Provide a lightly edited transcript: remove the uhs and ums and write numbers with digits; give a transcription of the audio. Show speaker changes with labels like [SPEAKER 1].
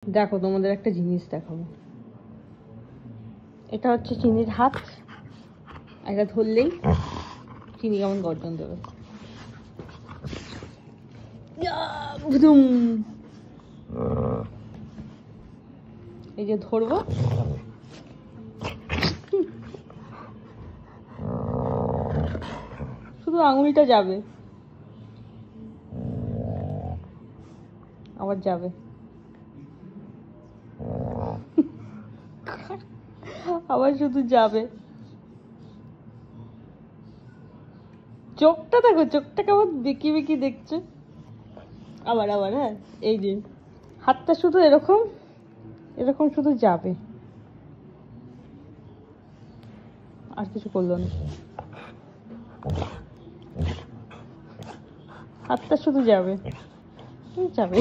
[SPEAKER 1] দেখো তোমাদের একটা জিনিস দেখাবো। এটা হচ্ছে চিনির হাত। এটা ধরলেই চিনি কেমন গর্জন দেবে। এই যে ধরবো, শুধু আঙুলটা যাবে, আবার যাবে, আবার শুধু যাবে। চোখটা দেখো, চোখটা কেমন বেঁকি বেঁকি দেখছে। আবার আবার হ্যাঁ, এই যে হাতটা শুধু এরকম এরকম শুধু যাবে, আর কিছু করলো না। হাতটা শুধু যাবে যাবে